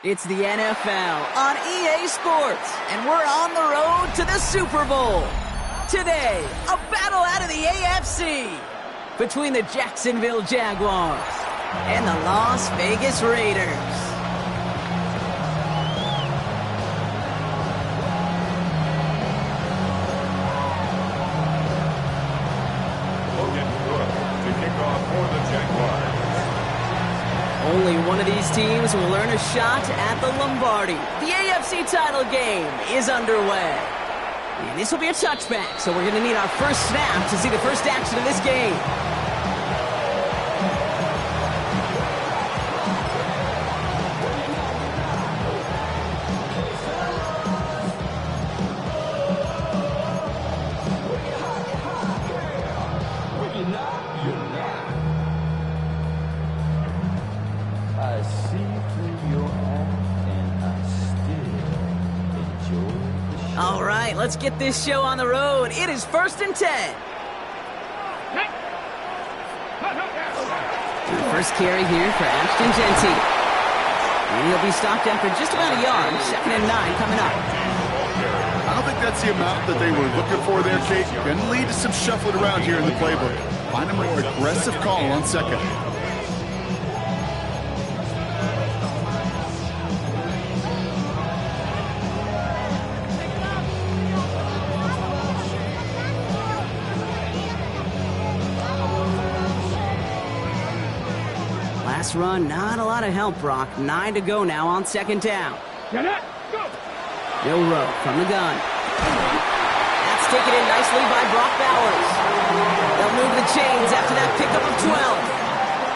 It's the NFL on EA Sports, and we're on the road to the Super Bowl. Today, a battle out of the AFC between the Jacksonville Jaguars and the Las Vegas Raiders. Only one of these teams will earn a shot at the Lombardi. The AFC title game is underway. And this will be a touchback, so we're going to need our first snap to see the first action of this game. All right, let's get this show on the road. It is 1st and 10. First carry here for Ashton Jeanty. And he'll be stopped after just about a yard. 2nd and 9 coming up. I don't think that's the amount that they were looking for there, Kate. Going to lead to some shuffling around here in the playbook. Find a more aggressive call on second. Last run, not a lot of help, Brock. 9 to go now on 2nd down. Milroe from the gun. That's taken in nicely by Brock Bowers. They'll move the chains after that pickup of 12.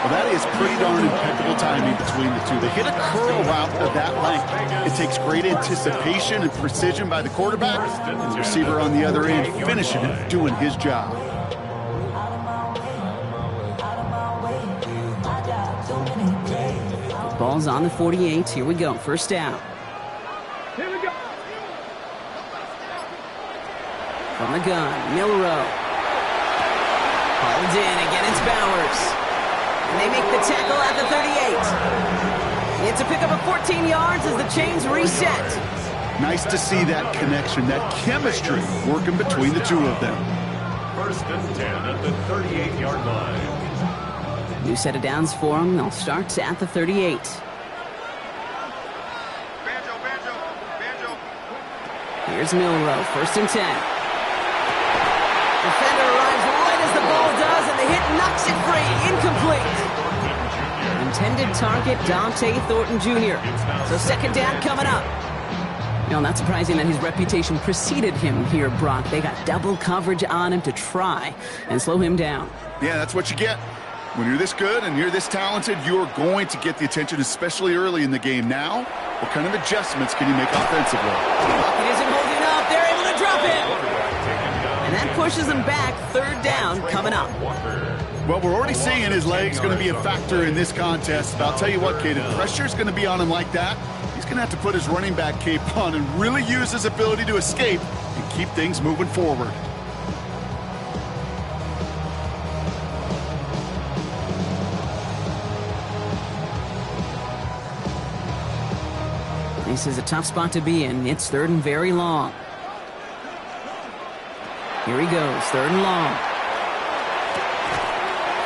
Well, that is pretty darn impeccable timing between the two. They hit a curl route of that length. It takes great anticipation and precision by the quarterback, and the receiver on the other end finishing it, doing his job. Ball's on the 48. Here we go. First down. Here we go. From the gun, Milroe. Hauled in. Again, it's Bowers. And they make the tackle at the 38. It's a pickup of 14 yards as the chains reset. Nice to see that connection, that chemistry working between the two of them. 1st and 10 at the 38-yard line. New set of downs for them. They'll start at the 38. Here's Milroe, 1st and 10. Defender arrives right as the ball does, and the hit knocks it free. Incomplete. Intended target, Dante Thornton Jr. So 2nd down coming up. You know, not surprising that his reputation preceded him here, Brock. They got double coverage on him to try and slow him down. Yeah, that's what you get. When you're this good and you're this talented, you're going to get the attention, especially early in the game. Now, what kind of adjustments can you make offensively? It isn't holding up. They're able to drop it. And that pushes them back. 3rd down coming up. Well, we're already seeing his legs going to be a factor in this contest. But I'll tell you what, Kate, if pressure's going to be on him like that, he's going to have to put his running back cape on and really use his ability to escape and keep things moving forward. This is a tough spot to be in. It's 3rd and very long. Here he goes, 3rd and long.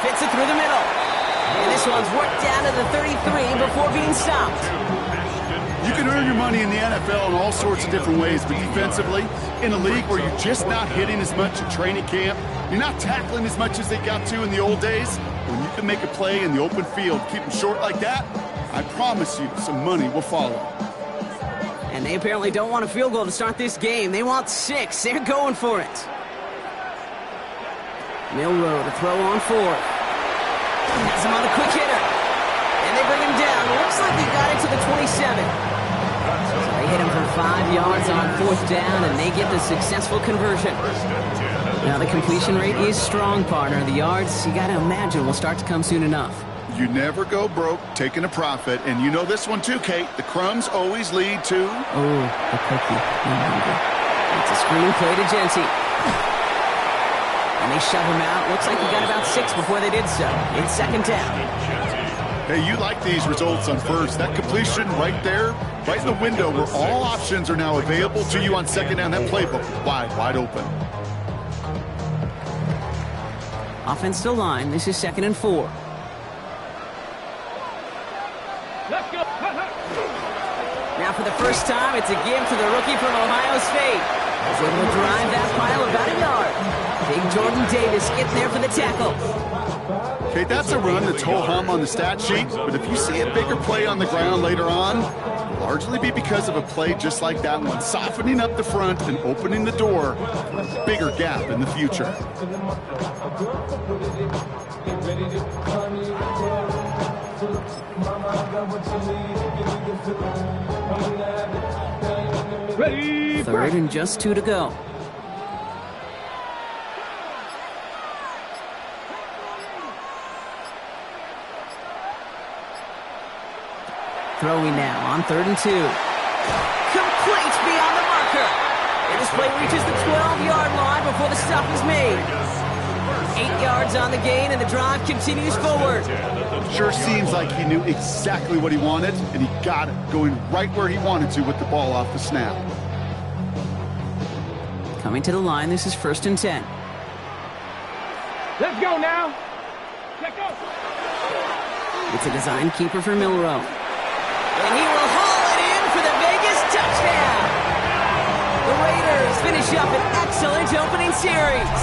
Fits it through the middle. And this one's worked down to the 33 before being stopped. You can earn your money in the NFL in all sorts of different ways, but defensively, in a league where you're just not hitting as much at training camp, you're not tackling as much as they got to in the old days, when you can make a play in the open field, keep them short like that, I promise you some money will follow. And they apparently don't want a field goal to start this game. They want 6. They're going for it. Milroe to throw on fourth. Has him on a quick hitter. And they bring him down. Looks like he got it to the 27. So they hit him for 5 yards on fourth down, and they get the successful conversion. Now the completion rate is strong, partner. The yards, you got to imagine, will start to come soon enough. You never go broke taking a profit, and you know this one too, Kate. The crumbs always lead to... Oh, the cookie. It's a screen play to Genty. And they shove him out. Looks like he got about 6 before they did so. It's second down. Hey, you like these results on first. That completion right there, right in the window where all options are now available to you on second down. That playbook wide open. Offensive line. This is 2nd and 4. Let's go. Now for the first time, it's a give to the rookie from Ohio State. He's able to drive that pile about a yard. Big Jordan Davis getting there for the tackle. Okay, that's a run that's ho-hum on the stat sheet, but if you see a bigger play on the ground later on, it'll largely be because of a play just like that one, softening up the front and opening the door for a bigger gap in the future. Ready. 3rd and just 2 to go. Throwing now on 3rd and 2. Complete beyond the marker. And this play reaches the 12-yard line before the stop is made. 8 yards on the gain, and the drive continues forward. Sure seems like he knew exactly what he wanted, and he got it, going right where he wanted to with the ball off the snap. Coming to the line, this is 1st and 10. Let's go now. Let's go. It's a design keeper for Milroe. And he will haul it in for the Vegas touchdown. The Raiders finish up an excellent opening series.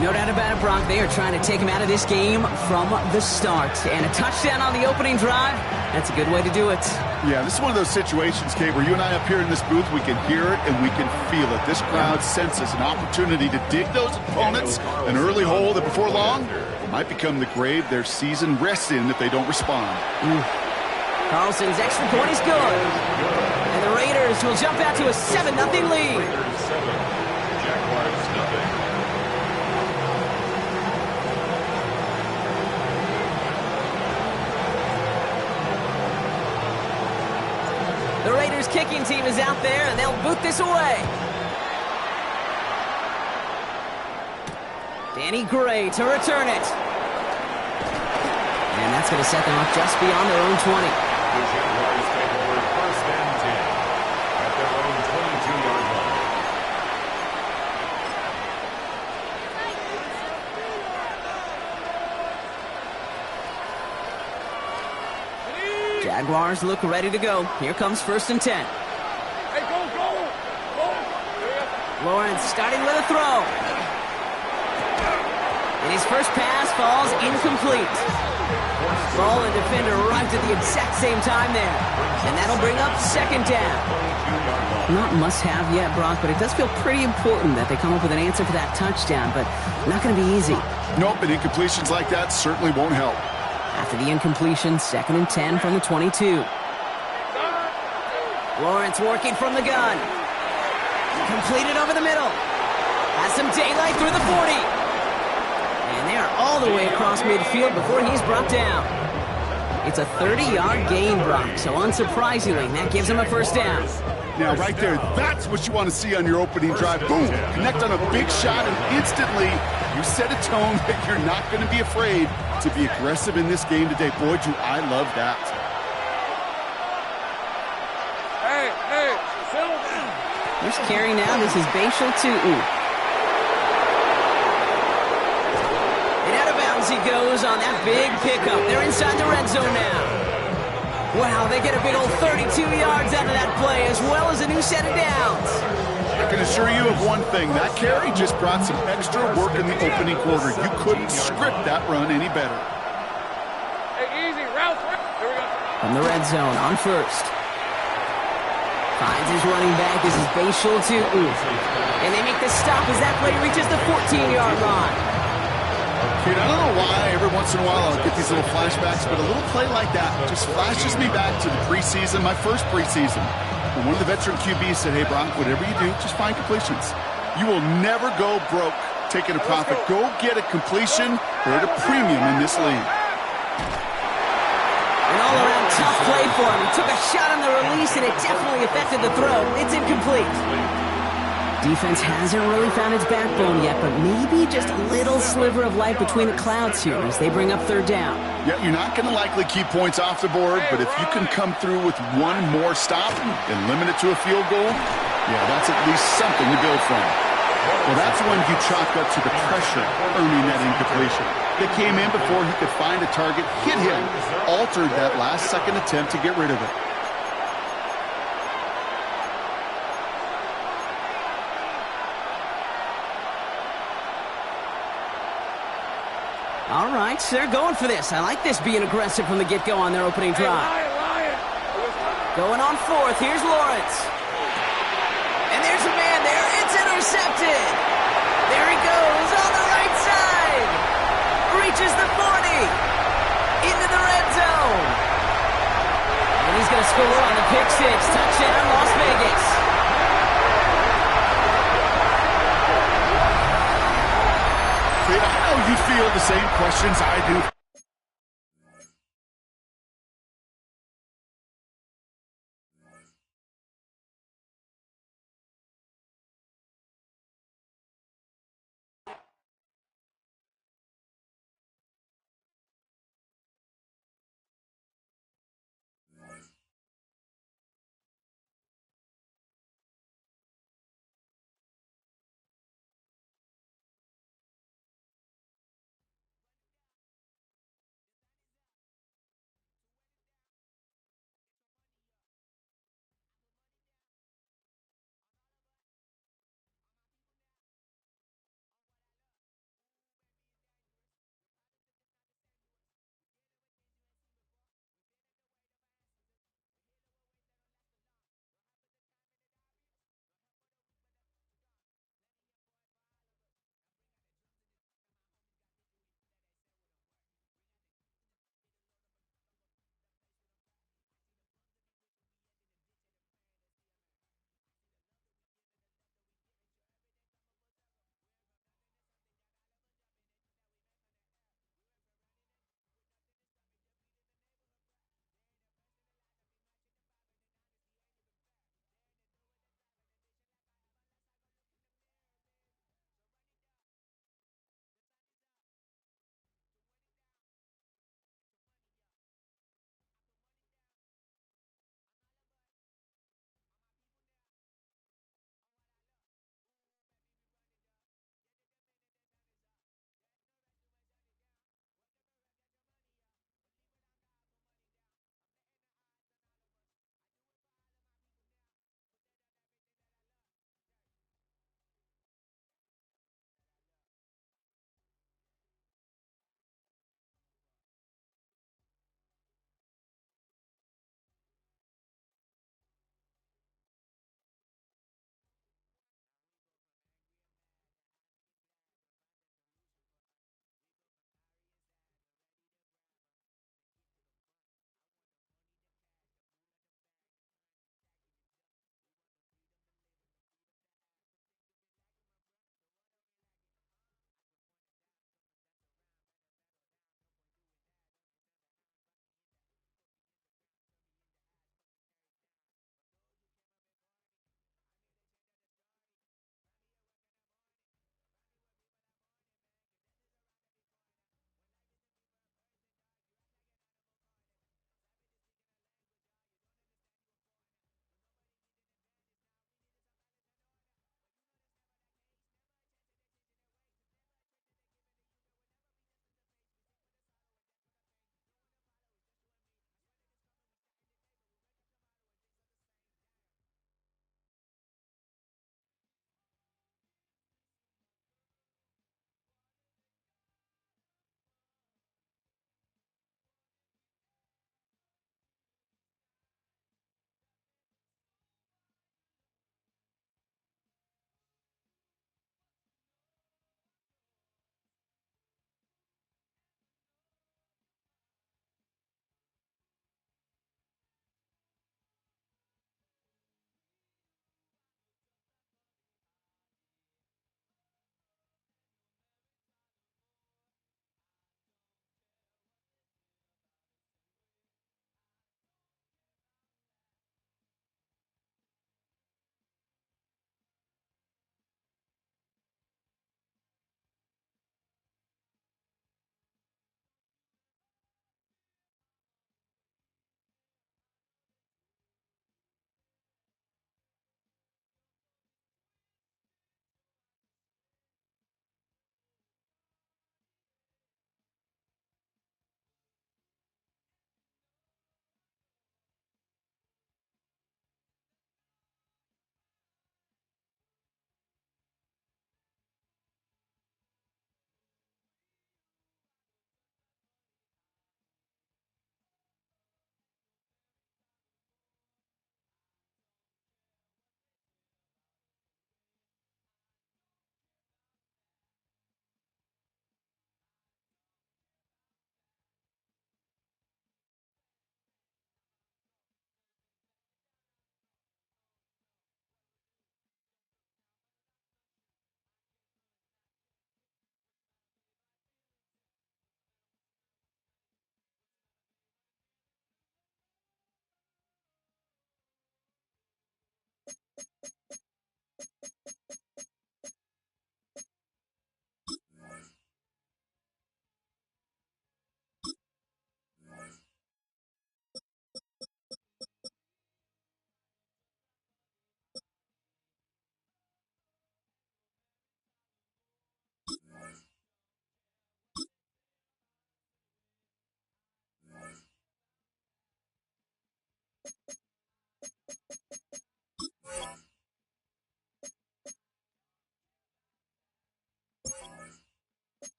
No doubt about it, Brock. They are trying to take him out of this game from the start. And a touchdown on the opening drive, that's a good way to do it. Yeah, this is one of those situations, Kate, where you and I up here in this booth, we can hear it and we can feel it. This crowd senses an opportunity to dig those opponents an early hole that before long might become the grave their season rests in if they don't respond. Carlson's extra point is good. And the Raiders will jump out to a 7-0 lead. Jaguars nothing. The Raiders kicking team is out there, and they'll boot this away. Danny Gray to return it. And that's going to set them up just beyond their own 20. The Jaguars take over 1st and 10 at their own 22-yard line. Jaguars look ready to go. Here comes 1st and 10. Hey, go. Lawrence starting with a throw. And his first pass falls incomplete. Ball and defender arrived at the exact same time there. And that'll bring up 2nd down. Not must-have yet, Brock, but it does feel pretty important that they come up with an answer for that touchdown, but not going to be easy. Nope, and incompletions like that certainly won't help. After the incompletion, 2nd and 10 from the 22. Lawrence working from the gun. Completed over the middle. Has some daylight through the 40. And they are all the way across midfield before he's brought down. It's a 30-yard gain, Brock, so unsurprisingly, that gives him a 1st down. Now, right there, that's what you want to see on your opening drive. Boom! Connect on a big shot, and instantly, you set a tone that you're not going to be afraid to be aggressive in this game today. Boy, do I love that. Hey, settle down. Here's carry now. This is Bashal Tutin. And out of bounds he goes on that big pickup. They're inside the red zone now. Wow, they get a big old 32 yards out of that play, as well as a new set of downs. I can assure you of one thing. That carry just brought some extra work in the opening quarter. You couldn't script that run any better. Hey, easy. Route. Here we go. From the red zone on 1st. Finds his running back. This is Bashal Tutin. And they make the stop as that play reaches the 14-yard line. Dude, I don't know why every once in a while I'll get these little flashbacks, but a little play like that just flashes me back to the preseason, my first preseason. When one of the veteran QBs said, hey, Brock, whatever you do, just find completions. You will never go broke taking a profit. Go get a completion. They're at a premium in this league. An all-around tough play for him. He took a shot on the release, and it definitely affected the throw. It's incomplete. Defense hasn't really found its backbone yet, but maybe just a little sliver of light between the clouds here as they bring up third down. Yeah, you're not going to likely keep points off the board, but if you can come through with one more stop and limit it to a field goal, yeah, that's at least something to build from. Well, that's when you chalk up to the pressure earning that incompletion. They came in before he could find a target, hit him, altered that last-second attempt to get rid of it. All right, so they're going for this. I like this being aggressive from the get-go on their opening drive. Going on fourth, here's Lawrence. And there's a man there. It's intercepted. There he goes on the right side. Reaches the 40. Into the red zone. And he's going to score on the pick six. Touchdown, Las Vegas. I know you feel the same questions I do.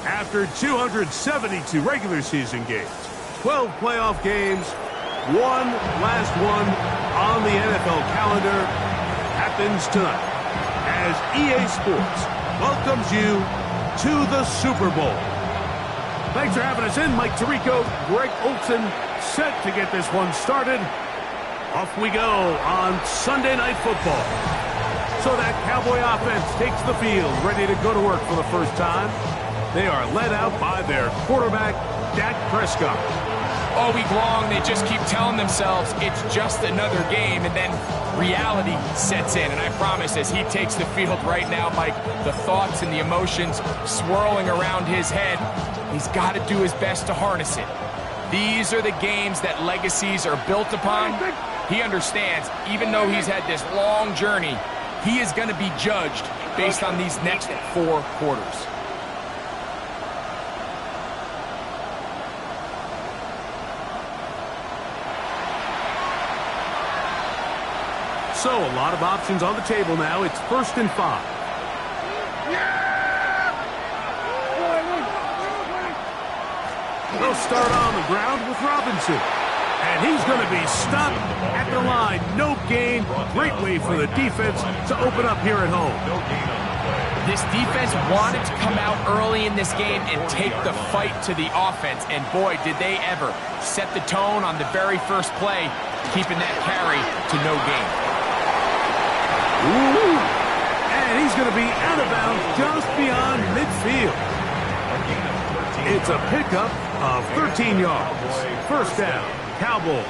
After 272 regular season games, 12 playoff games, one last one on the NFL calendar happens tonight as EA Sports welcomes you to the Super Bowl. Thanks for having us in. Mike Tirico, Greg Olsen, set to get this one started. Off we go on Sunday Night Football. So that Cowboy offense takes the field, ready to go to work for the first time. They are led out by their quarterback, Dak Prescott. All week long, they just keep telling themselves it's just another game, and then reality sets in. And I promise, as he takes the field right now, Mike, the thoughts and the emotions swirling around his head, he's got to do his best to harness it. These are the games that legacies are built upon. He understands, even though he's had this long journey, he is going to be judged based on these next 4 quarters. So, a lot of options on the table now. It's 1st and 5. They'll start on the ground with Robinson. And he's going to be stopped at the line. No gain. Great way for the defense to open up here at home. This defense wanted to come out early in this game and take the fight to the offense. And boy, did they ever set the tone on the very first play, keeping that carry to no gain. Ooh. And he's going to be out of bounds just beyond midfield. It's a pickup of 13 yards. 1st down, Cowboys.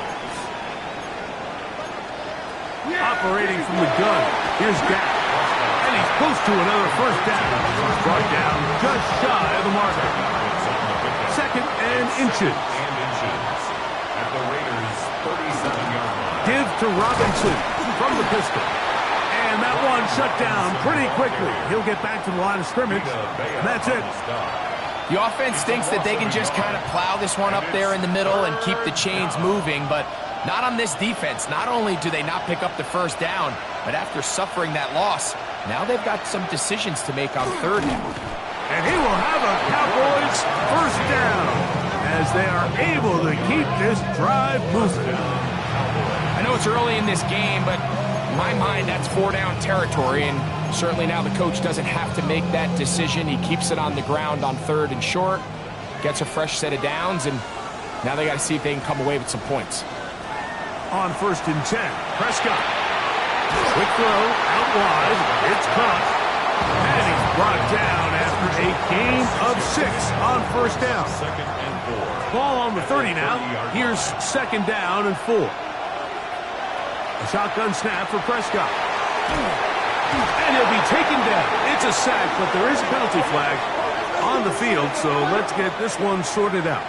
Operating from the gun, here's Dak. And he's close to another 1st down. He's brought down just shy of the marker. 2nd and inches. At the Raiders' 37-yard line. Give to Robinson from the pistol. And that one shut down pretty quickly. He'll get back to the line of scrimmage. And that's it. The offense thinks that they can just kind of plow this one up there in the middle and keep the chains moving, but not on this defense. Not only do they not pick up the 1st down, but after suffering that loss, now they've got some decisions to make on 3rd down. And he will have a Cowboys 1st down as they are able to keep this drive moving. I know it's early in this game, but in my mind, that's 4-down territory, and certainly now the coach doesn't have to make that decision. He keeps it on the ground on 3rd and short, gets a fresh set of downs, and now they got to see if they can come away with some points. On 1st and 10, Prescott. Quick throw, out wide, it's caught. And he's brought down after a gain of 6 on 1st down. 2nd and 4. Ball on the 30 now. Here's 2nd down and 4. A shotgun snap for Prescott. And he'll be taken down. It's a sack, but there is a penalty flag on the field, so let's get this one sorted out.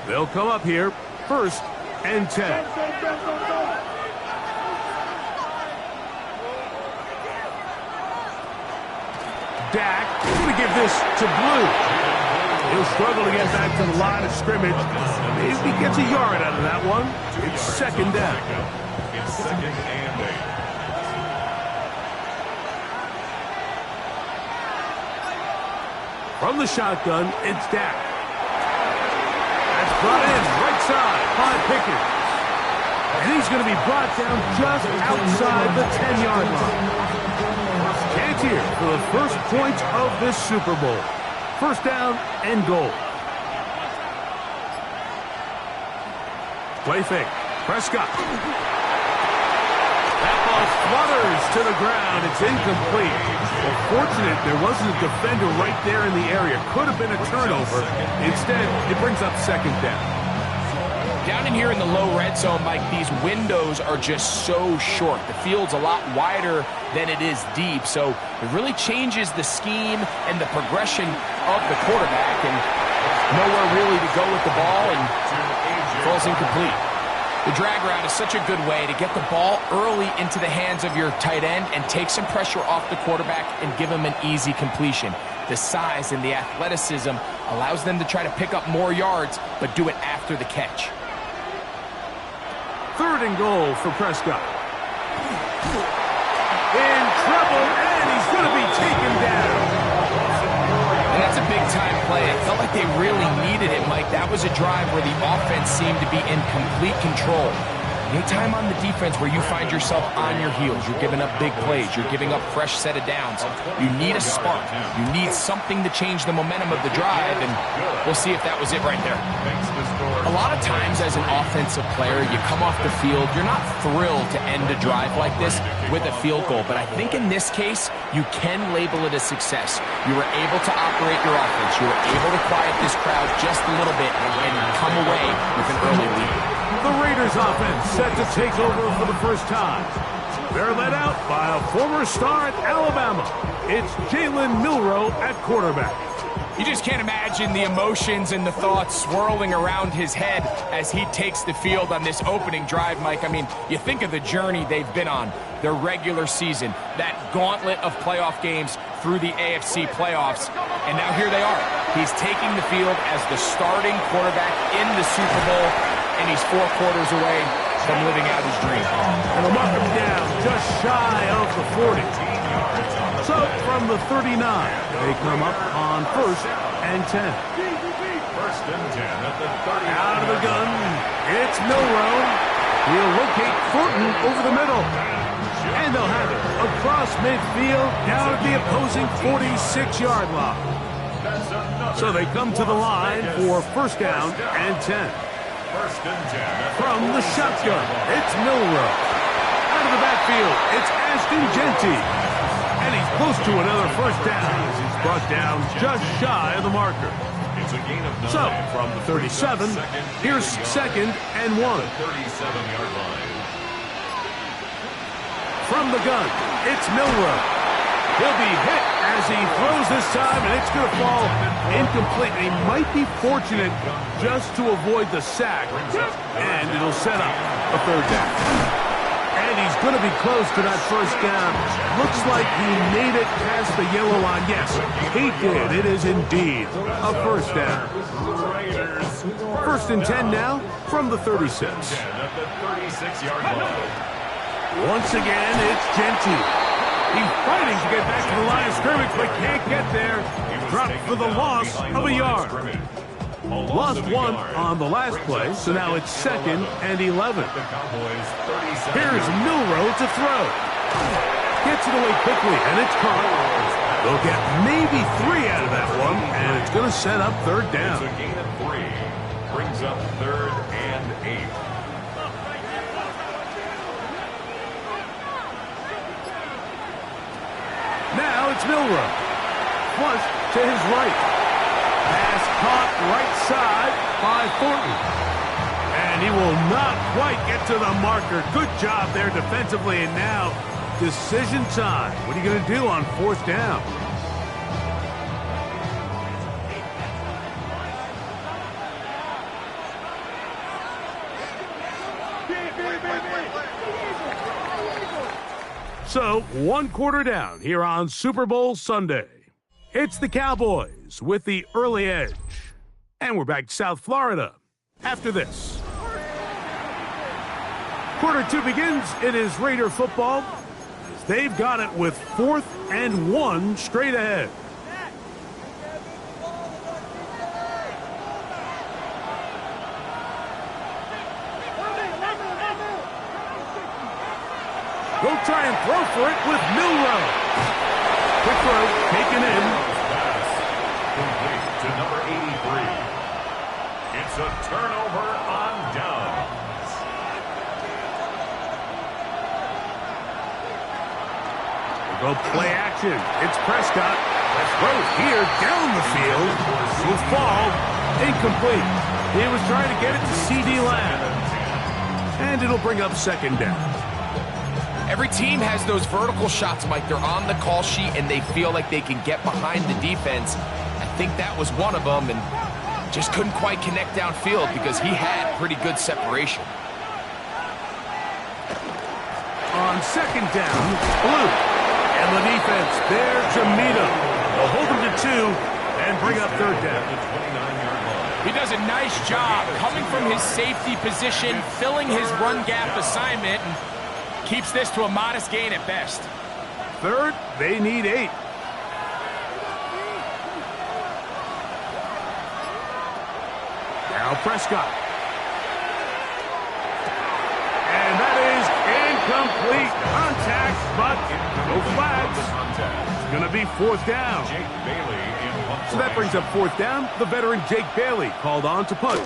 They'll come up here, 1st and 10. Dak going to give this to Blue. He'll struggle to get back to the line of scrimmage. Maybe he gets a yard out of that one. It's 2nd down. It's 2nd and 8. From the shotgun, it's Dak. That's brought in right side by Pickens. And he's going to be brought down just outside the 10-yard line. Chance here for the first points of this Super Bowl. 1st down and goal. Play fake. Prescott. That ball flutters to the ground. It's incomplete. Well, fortunate there wasn't a defender right there in the area. Could have been a turnover. Instead, it brings up 2nd down. Down in here in the low red zone, Mike, these windows are just so short. The field's a lot wider than it is deep, so it really changes the scheme and the progression of the quarterback, and nowhere really to go with the ball, and falls incomplete. The drag route is such a good way to get the ball early into the hands of your tight end and take some pressure off the quarterback and give him an easy completion. The size and the athleticism allows them to try to pick up more yards, but do it after the catch. 3rd and goal for Prescott. In trouble, and he's going to be taken down. And that's a big-time play. It felt like they really needed it, Mike. That was a drive where the offense seemed to be in complete control. Anytime on the defense where you find yourself on your heels, you're giving up big plays, you're giving up fresh set of downs, you need a spark. You need something to change the momentum of the drive, and we'll see if that was it right there. Makes the score A lot of times as an offensive player, you come off the field, you're not thrilled to end a drive like this with a field goal. But I think in this case, you can label it a success. You were able to operate your offense. You were able to quiet this crowd just a little bit and come away with an early lead. The Raiders offense set to take over for the first time. They're led out by a former star at Alabama. It's Jalen Milroe at quarterback. You just can't imagine the emotions and the thoughts swirling around his head as he takes the field on this opening drive, Mike. I mean, you think of the journey they've been on, their regular season, that gauntlet of playoff games through the AFC playoffs, and now here they are. He's taking the field as the starting quarterback in the Super Bowl, and he's 4 quarters away from living out his dream. And they'll mark him down just shy of the 40. So from the 39, they come up on 1st and 10. 1st and 10 at the 30. Out of the gun, it's Milroe. He'll locate Thornton over the middle. And they'll have it across midfield down at the opposing 46-yard line. So they come to the line for 1st down and 10. 1st and 10. From the shotgun, it's Milroe. Out of the backfield, it's Ashton Jeanty. And he's close to another 1st down. He's brought down just shy of the marker. It's a gain of 9. So, from the 37, here's 2nd and 1. 37-yard line. From the gun, it's Milroe. He'll be hit as he throws this time, and it's going to fall incomplete. He might be fortunate just to avoid the sack, and it'll set up a 3rd down. And he's going to be close to that 1st down. Looks like he made it past the yellow line. Yes, he did. It is indeed a 1st down. 1st and 10 now from the 36. At the 36-yard line. Once again, it's Jeanty. He's fighting to get back to the line of scrimmage, but can't get there. Dropped for the loss of a yard. Lost 1 on the last play, so now it's 2nd and 11. Here's Milroe to throw. Gets it away quickly, and it's caught. They'll get maybe 3 out of that one, and it's going to set up 3rd down. It's a gain of 3. Brings up 3rd and 8. Now it's Milroe. Flush to his right. Pass caught right side by Thornton. And he will not quite get to the marker. Good job there defensively. And now, decision time. What are you going to do on 4th down? So, 1 quarter down here on Super Bowl Sunday. It's the Cowboys with the early edge. And we're back to South Florida after this. Quarter 2 begins. It is Raider football. They've got it with 4th and 1 straight ahead. They'll try and throw for it with Milroe. Quick throw taken in. Complete to number 83. It's a turnover on downs. We'll go play action. It's Prescott. Throws here down the field. Will fall incomplete. He was trying to get it to C.D. Lamb. And it'll bring up 2nd down. Every team has those vertical shots, Mike. They're on the call sheet, and they feel like they can get behind the defense. I think that was one of them, and just couldn't quite connect downfield because he had pretty good separation. On 2nd down, Blue. And the defense there to meet him. They'll hold him to 2 and bring up 3rd down. He does a nice job coming from his safety position, filling his run gap assignment, and keeps this to a modest gain at best. 3rd, they need 8. Now Prescott. And that is incomplete. Contact, but no flags. It's going to be 4th down. Jake Bailey in punt. So that brings up 4th down. The veteran Jake Bailey called on to punt.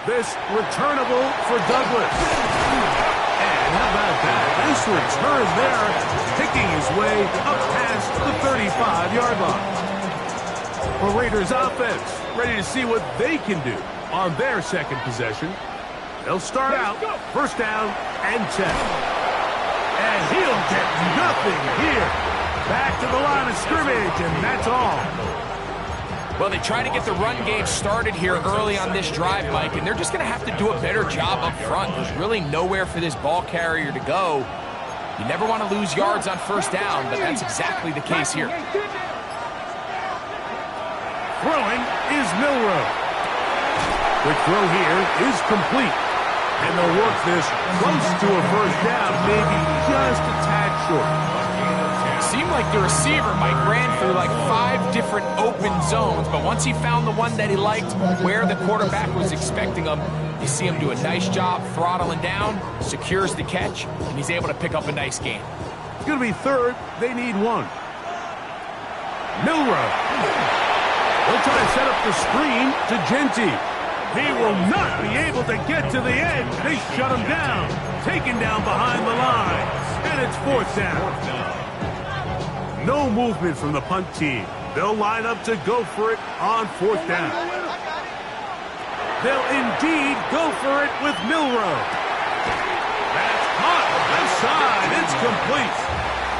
This returnable for Douglas. And how about that? This return there, picking his way up past the 35-yard line. For Raiders offense, ready to see what they can do on their second possession. They'll start out first down and 10. And he'll get nothing here. Back to the line of scrimmage, and that's all. Well, they try to get the run game started here early on this drive, Mike, and they're just going to have to do a better job up front. There's really nowhere for this ball carrier to go. You never want to lose yards on first down, but that's exactly the case here. Throwing is Milroe. Quick throw here is complete. And they'll work this close to a first down, maybe just a tad short. Seemed like the receiver, Mike, ran through like 5 different open zones, but once he found the one that he liked, where the quarterback was expecting him, you see him do a nice job throttling down, secures the catch, and he's able to pick up a nice gain. It's going to be third. They need one. Milroe. They'll try to set up the screen to Genty. He will not be able to get to the edge. They shut him down. Taken down behind the line. And it's fourth down. No movement from the punt team. They'll line up to go for it on fourth down. They'll indeed go for it with Milroe. That's caught left side. It's complete.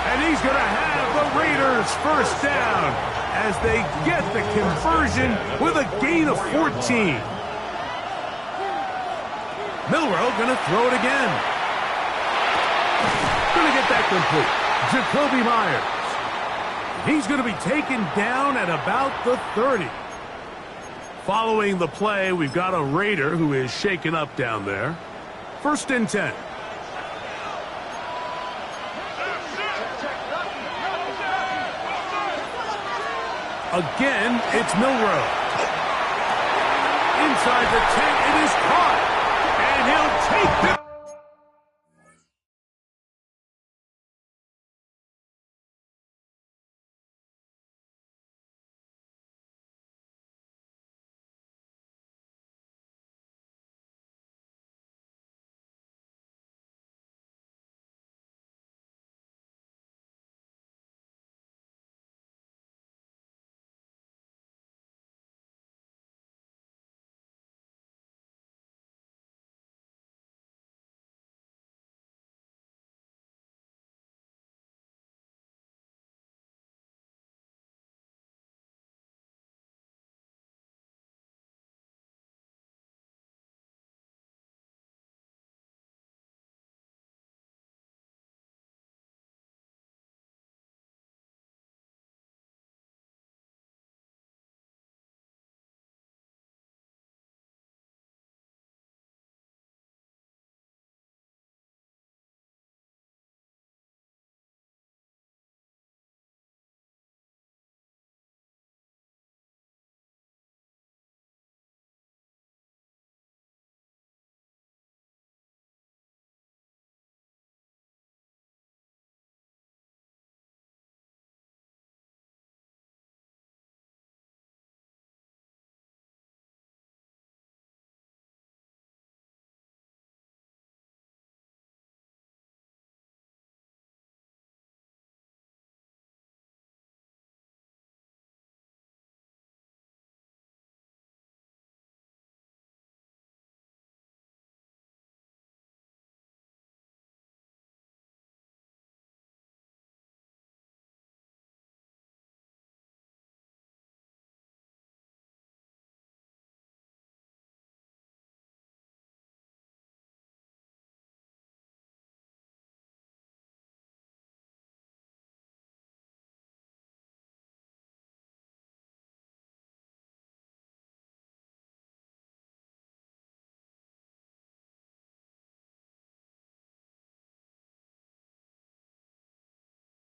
And he's going to have the Raiders first down as they get the conversion with a gain of 14. Milroe going to throw it again. Going to get that complete. Jacoby Myers. He's going to be taken down at about the 30. Following the play, we've got a Raider who is shaken up down there. First and 10. Again, it's Milroe. Inside the 10, it is caught.